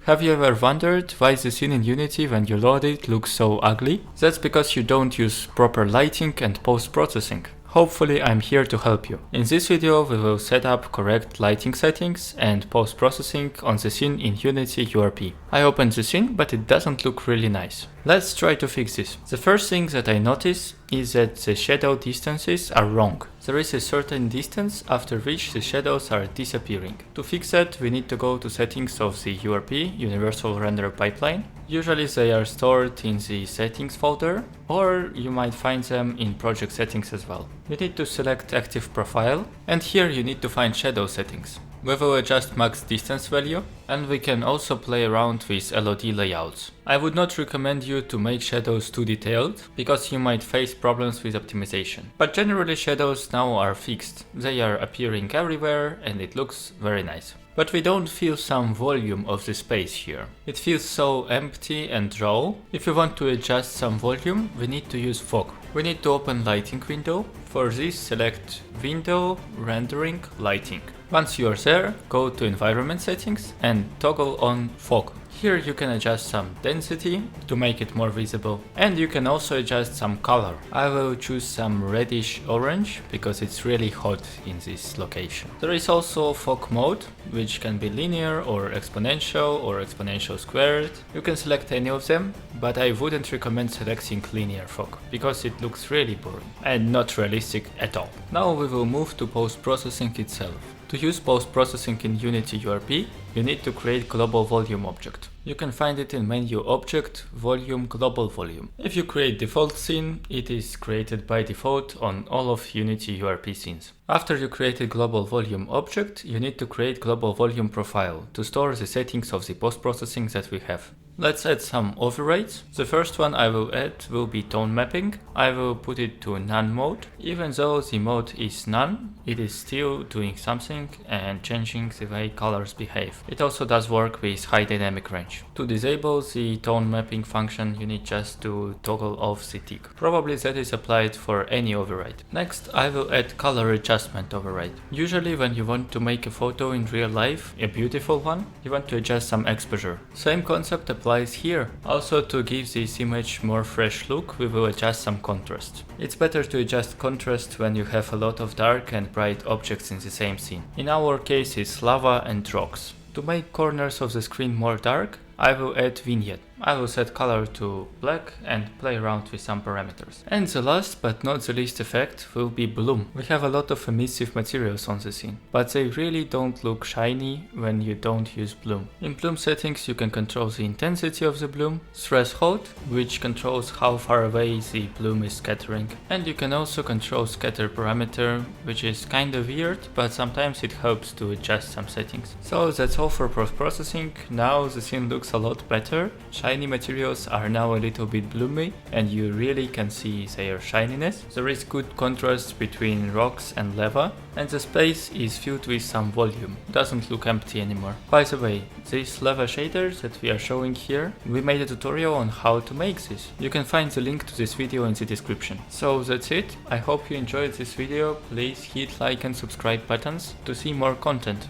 Have you ever wondered why the scene in Unity when you load it looks so ugly? That's because you don't use proper lighting and post-processing. Hopefully I'm here to help you. In this video we will set up correct lighting settings and post-processing on the scene in Unity URP. I opened the scene, but it doesn't look really nice. Let's try to fix this. The first thing that I notice is that the shadow distances are wrong. There is a certain distance after which the shadows are disappearing. To fix that, we need to go to settings of the URP, Universal Render Pipeline. Usually they are stored in the settings folder, or you might find them in project settings as well. You need to select active profile, and here you need to find shadow settings. We will adjust max distance value, and we can also play around with LOD layouts. I would not recommend you to make shadows too detailed, because you might face problems with optimization. But generally shadows now are fixed. They are appearing everywhere and it looks very nice. But we don't feel some volume of the space here. It feels so empty and raw. If we want to adjust some volume, we need to use fog. We need to open lighting window. For this, select Window, Rendering, Lighting. Once you are there, go to Environment Settings and toggle on Fog. Here you can adjust some density to make it more visible, and you can also adjust some color. I will choose some reddish orange because it's really hot in this location. There is also fog mode, which can be linear or exponential squared. You can select any of them, but I wouldn't recommend selecting linear fog because it looks really boring and not realistic at all. Now we will move to post-processing itself. To use post-processing in Unity URP, you need to create global volume object. You can find it in menu Object, Volume, Global Volume. If you create default scene, it is created by default on all of Unity URP scenes. After you create a global volume object, you need to create global volume profile to store the settings of the post-processing that we have. Let's add some overrides. The first one I will add will be tone mapping. I will put it to none mode. Even though the mode is none, it is still doing something and changing the way colors behave. It also does work with high dynamic range. To disable the tone mapping function, you need just to toggle off the tick. Probably that is applied for any override. Next, I will add color adjustment override. Usually when you want to make a photo in real life, a beautiful one, you want to adjust some exposure. Same concept applies here. Also, to give this image more fresh look, we will adjust some contrast. It's better to adjust contrast when you have a lot of dark and bright objects in the same scene. In our case it's lava and rocks. To make corners of the screen more dark, I will add vignette. I will set color to black and play around with some parameters. And the last but not the least effect will be bloom. We have a lot of emissive materials on the scene, but they really don't look shiny when you don't use bloom. In bloom settings you can control the intensity of the bloom, threshold, which controls how far away the bloom is scattering, and you can also control scatter parameter, which is kinda weird, but sometimes it helps to adjust some settings. So that's all for post-processing. Now the scene looks a lot better. Shiny materials are now a little bit bloomy and you really can see their shininess. There is good contrast between rocks and lava, and the space is filled with some volume. Doesn't look empty anymore. By the way, these lava shaders that we are showing here, we made a tutorial on how to make this. You can find the link to this video in the description. So that's it. I hope you enjoyed this video. Please hit like and subscribe buttons to see more content.